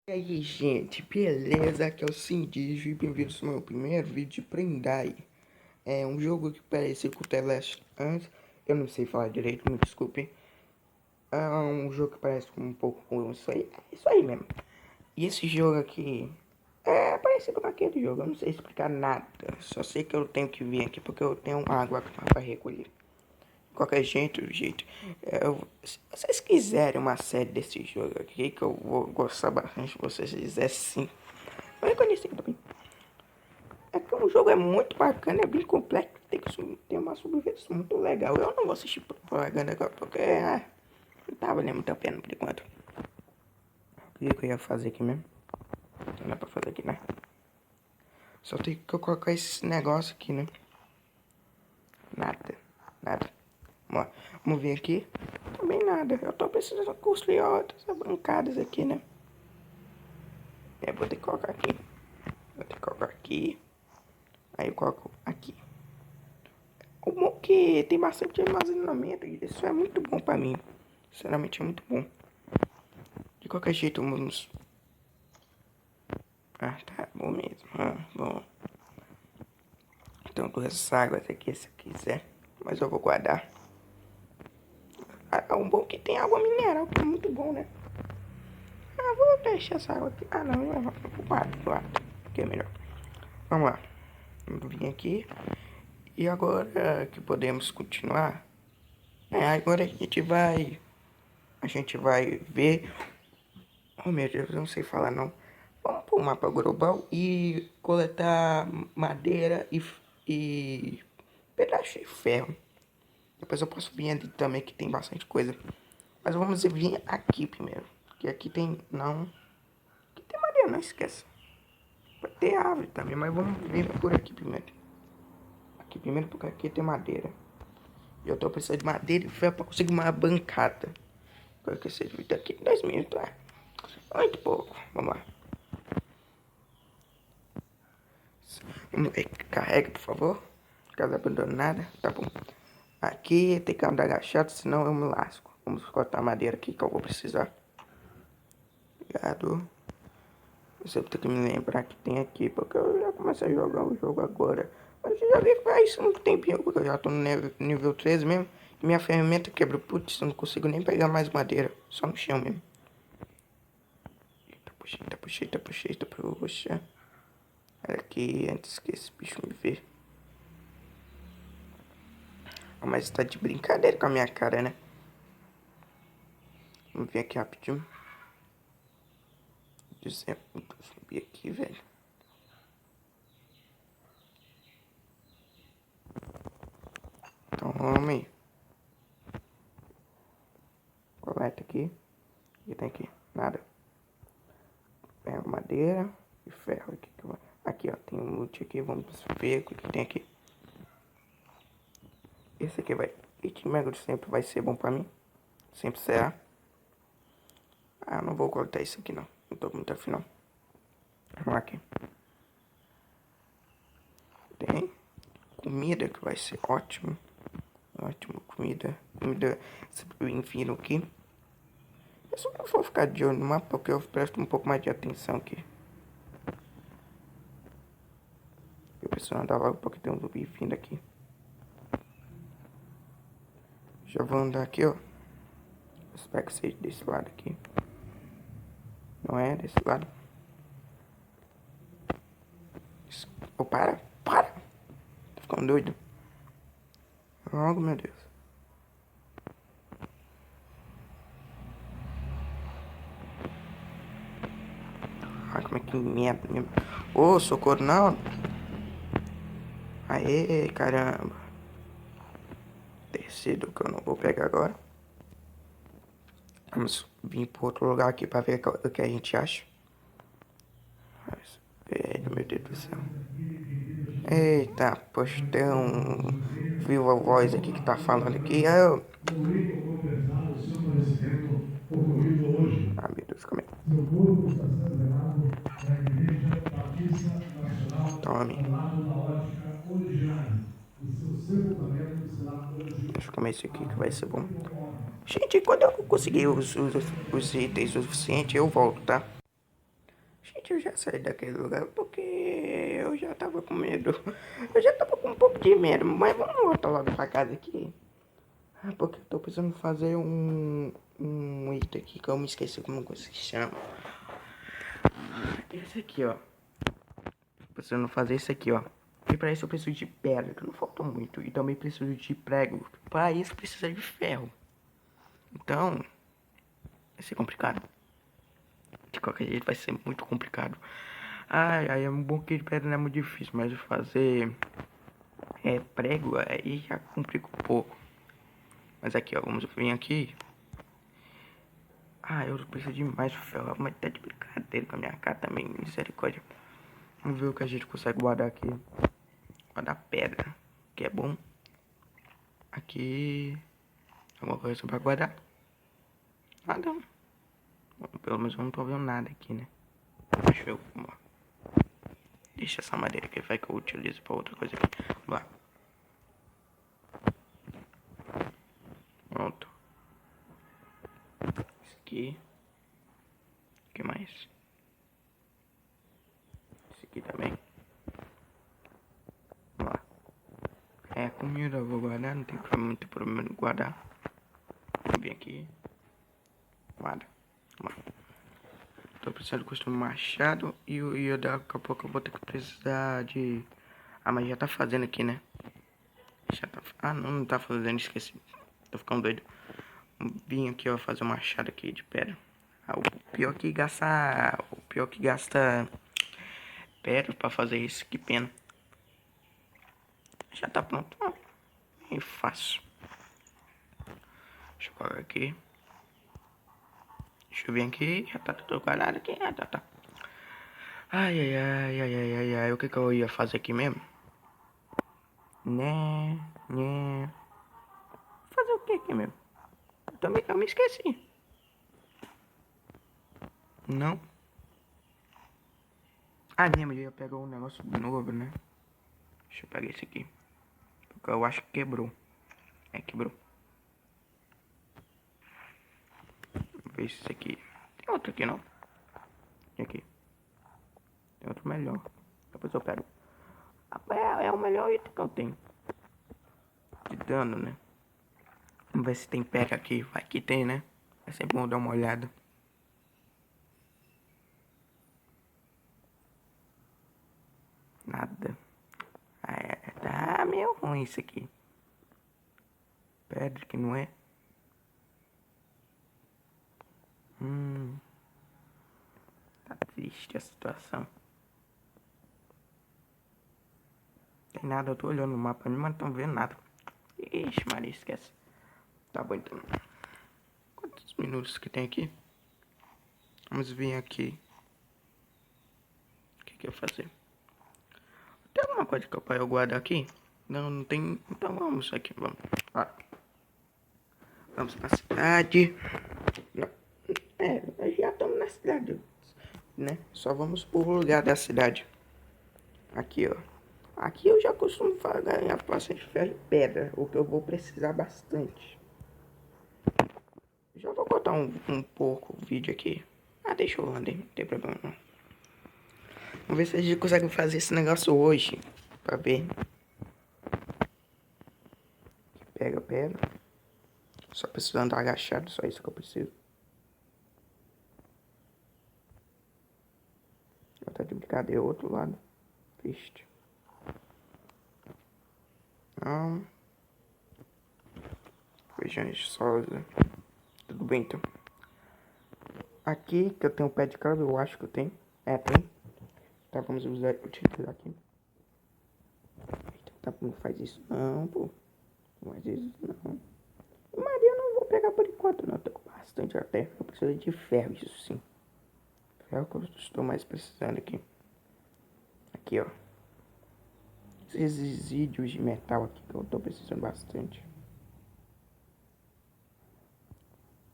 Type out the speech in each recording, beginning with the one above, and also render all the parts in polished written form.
E aí, gente, beleza? Aqui é o Cindijo e bem-vindos ao meu primeiro vídeo de Prendai. É um jogo que parece com o The Last Us. Eu não sei falar direito, me desculpe. É um jogo que parece com um pouco com isso aí. É isso aí mesmo. E esse jogo aqui é parecido com aquele jogo. Eu não sei explicar nada. Só sei que eu tenho que vir aqui porque eu tenho água para recolher. De qualquer jeito, se vocês quiserem uma série desse jogo aqui, que eu vou gostar bastante se vocês fizerem sim. Eu reconheci também. É que o jogo é muito bacana, é bem complexo, tem uma subversão muito legal. Eu não vou assistir propaganda agora porque não tá valendo muito a pena por enquanto. O que eu ia fazer aqui mesmo? Não dá pra fazer aqui, né? Só tem que colocar esse negócio aqui, né? Nada, nada. Vamos ver aqui. Também nada. Eu tô precisando construir outras bancadas aqui, né? Vou ter que colocar aqui. Vou ter que colocar aqui. Aí eu coloco aqui. O bom é que tem bastante armazenamento. E isso é muito bom pra mim. Sinceramente é muito bom. De qualquer jeito, vamos... Ah, tá bom mesmo. Bom. Então, duas águas aqui se quiser. Mas eu vou guardar. O bom é que tem água mineral, que é muito bom, né? Vou deixar essa água aqui. Não, eu vou guardo. Que é melhor. Vamos lá. Vamos vir aqui. E agora que podemos continuar. Agora a gente vai ver. Oh meu Deus, eu não sei falar não. Vamos para o mapa global e coletar madeira e pedaço de ferro. Depois eu posso vir ali também que tem bastante coisa. Mas vamos vir aqui primeiro. Que aqui tem. Não. Aqui tem madeira, não esqueça. Vai ter árvore também, mas vamos vir por aqui primeiro. Aqui primeiro porque aqui tem madeira. E eu tô precisando de madeira e ferro para conseguir uma bancada. Porque esse vídeo aqui em 2 minutos, muito pouco. Vamos lá. Vamos ver, carrega, por favor. Casa abandonada, tá bom. Aqui tem que andar agachado, senão eu me lasco. Vamos cortar a madeira aqui que eu vou precisar. Obrigado. Eu sempre tenho que me lembrar que tem aqui, porque eu já comecei a jogar o jogo agora. Mas eu já vi faz um tempinho, porque eu já tô no nível 13 mesmo. E minha ferramenta quebrou, putz, eu não consigo nem pegar mais madeira. Só no chão mesmo. Puxa. Olha aqui, antes que esse bicho me vê. Mas tá de brincadeira com a minha cara, né? Vamos ver aqui rapidinho. Subir aqui, velho. Então, vamos aí. Coleta aqui. O que tem aqui? Nada. Pega madeira e ferro aqui. Aqui, ó. Tem um loot aqui. Vamos ver o que tem aqui. Esse aqui vai... Esse mega sempre vai ser bom pra mim. Sempre será. Não vou coletar isso aqui, não. Não tô muito afim, não. Vamos lá aqui. Tem comida que vai ser ótimo. Ótimo, comida. Comida sempre bem-vindo aqui. Eu só não vou ficar de olho no mapa porque eu presto um pouco mais de atenção aqui. Eu preciso andar logo porque tem um zumbi vindo aqui. Já vou andar aqui, ó. Espero que seja desse lado aqui. Não é desse lado. Oh, para. Tô ficando doido. Logo, meu Deus. Como é que merda mesmo. Socorro, não. Aê, caramba. Tecido que eu não vou pegar agora. Vamos vir para outro lugar aqui para ver o que a gente acha. Velho, meu Deus do céu. Eita, poxa, tem um viva voz aqui que tá falando aqui. Meu Deus, como é? Tome. Deixa eu comer esse aqui que vai ser bom. Gente, quando eu conseguir os itens o suficiente, eu volto, tá? Gente, eu já saí daquele lugar porque eu já tava com medo. Eu já tava com um pouco de medo, mas vamos voltar logo pra casa aqui. Porque eu tô precisando fazer um item aqui que eu me esqueci como se chama. Esse aqui, ó. Tô precisando fazer isso aqui, ó. E pra isso eu preciso de pedra, que não falta muito. E também preciso de prego. Pra isso precisa de ferro. Então, vai ser complicado. De qualquer jeito vai ser muito complicado. Ai, ai, é um bom que de pedra não é muito difícil, mas fazer prego aí já complica um pouco. Mas aqui, ó, vamos vir aqui. Ah, eu preciso de mais ferro, mas tá de brincadeira com a minha cara também, misericórdia. Vamos ver o que a gente consegue guardar aqui. Guardar pedra, que é bom. Aqui, alguma coisa pra guardar? Nada. Bom, pelo menos eu não tô vendo nada aqui, né? Deixa eu, deixa essa madeira que vai que eu utilizo pra outra coisa aqui. Vamos lá. Pronto. Esse aqui. O que mais? Esse aqui também. Vamos lá. Comida eu vou guardar, não tem muito problema em guardar. Vou vir aqui. Guarda. Vamos lá. Tô precisando de costume machado e daqui a pouco eu vou ter que precisar de... Ah, mas já tá fazendo aqui, né? Já tá... Ah, não, não tá fazendo, esqueci. Tô ficando doido. Vim aqui, ó, fazer um machado aqui de pedra. Ah, o pior que gasta... O pior que gasta pedra pra fazer isso, que pena. Já tá pronto. Ó, é fácil. Deixa eu colocar aqui. Deixa eu vir aqui. Já tá tudo guardado aqui. Ah, tá. Ai, ai, ai, ai, ai, ai, ai. O que que eu ia fazer aqui mesmo? Né. Fazer o que aqui mesmo? Também eu me esqueci. Não. Ah, minha mulher pegou um negócio novo, né? Deixa eu pegar esse aqui. Porque eu acho que quebrou. Quebrou. Vamos ver se esse aqui. Tem outro aqui, não? Tem aqui. Tem outro melhor. Depois eu pego. É o melhor item que eu tenho. De dano, né? Vamos ver se tem pega aqui. Vai que tem, né? É sempre bom dar uma olhada. Nada. Tá meio ruim isso aqui. Pedra que não é. Tá triste a situação. Tem nada, eu tô olhando no mapa, mas não tô vendo nada. Ixi, Maria, esquece. Tá bom então. Quantos minutos que tem aqui? Vamos vir aqui. O que que eu fazer? Tem alguma coisa que eu guardar aqui? Não, não tem. Então vamos aqui, vamos. Vamos pra cidade. Nós já estamos na cidade, né? Só vamos pro lugar da cidade. Aqui, ó. Aqui eu já costumo ganhar bastante ferro e pedra, o que eu vou precisar bastante. Já vou botar um pouco o vídeo aqui. Ah, deixa eu andar, não tem problema não. Vamos ver se a gente consegue fazer esse negócio hoje. Pra ver. Pega pedra. Só preciso andar agachado, só isso que eu preciso. Tá de brincadeira, outro lado. Triste. Não. Feijão de soja. Tudo bem então. Aqui que eu tenho um pé de cabra, eu acho que eu tenho. Tem. Tá, vamos utilizar aqui. Eita, tá, não faz isso não, pô. Não faz isso não. Maria eu não vou pegar por enquanto não. Eu tô com bastante até. Eu preciso de ferro, isso sim. Ferro que eu estou mais precisando aqui. Aqui, ó. Esses resíduos de metal aqui que eu tô precisando bastante.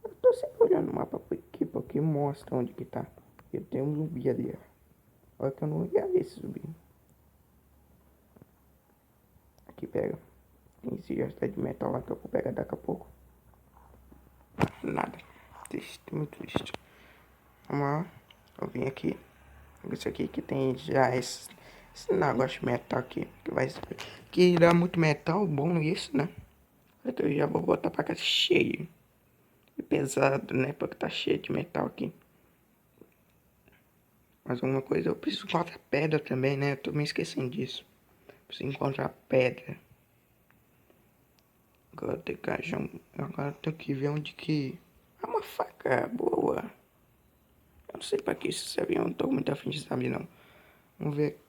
Eu tô sempre olhando o mapa aqui porque mostra onde que tá. Eu tenho um zumbi ali, ó. Olha que eu não ia ver esse zumbi. Aqui pega. Tem esse já de metal lá que eu vou pegar daqui a pouco. Nada. Triste, muito triste. Vamos lá. Eu vim aqui. Isso aqui que tem já esse negócio de metal aqui. Que dá muito metal bom isso, né? Olha que eu já vou botar pra cá cheio. E pesado, né? Porque tá cheio de metal aqui. Mas alguma coisa eu preciso encontrar pedra também, né? Eu tô me esquecendo disso. Preciso encontrar pedra. Agora tem cajão. Agora tem que ver onde que. É uma faca boa. Eu não sei pra que isso serve. Eu não tô muito afim de saber não. Vamos ver.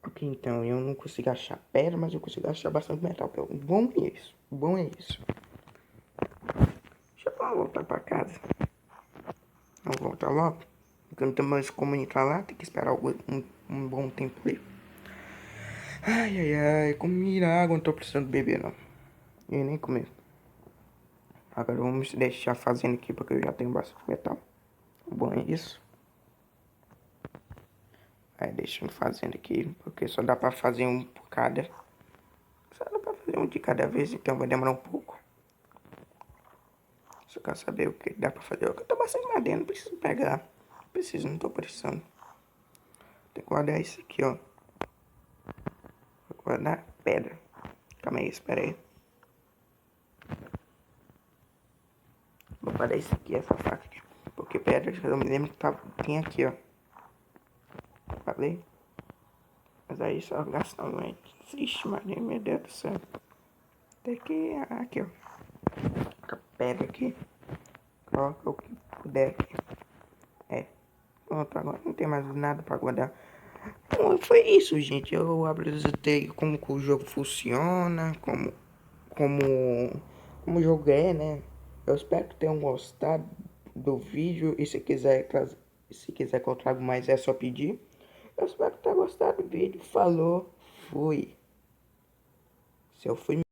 Ok, então eu não consigo achar pedra, mas eu consigo achar bastante metal. O bom é isso. O bom é isso. Deixa eu voltar pra casa. Vamos voltar logo. Porque não tem mais como entrar lá. Tem que esperar um bom tempo ali. Ai, ai, ai. Comi água. Não tô precisando beber, não. E nem comer. Agora vamos deixar fazendo aqui, porque eu já tenho bastante metal. O bom é isso. Aí deixando fazendo aqui, porque só dá pra fazer um por cada. Só dá pra fazer um de cada vez, então vai demorar um pouco. Só quero saber o que dá pra fazer. Eu tô bastante madeira, não preciso pegar. Não preciso, não tô precisando. Tem que guardar isso aqui, ó. Vou guardar pedra. Calma aí, espera aí. Vou guardar isso aqui, essa faca aqui. Porque pedra, eu me lembro que tem aqui, ó. Falei? Mas aí só gastar muito. Ixi, Maria, meu Deus do céu. Tem que. Aqui, ó. Coloca pedra aqui. Coloca o que puder aqui. É. Pronto, agora não tem mais nada pra guardar. Então, foi isso, gente. Eu apresentei como que o jogo funciona, como, como o jogo é, né? Eu espero que tenham gostado do vídeo. E se quiser que eu traga mais, é só pedir. Eu espero que tenham gostado do vídeo. Falou, fui. Se eu fui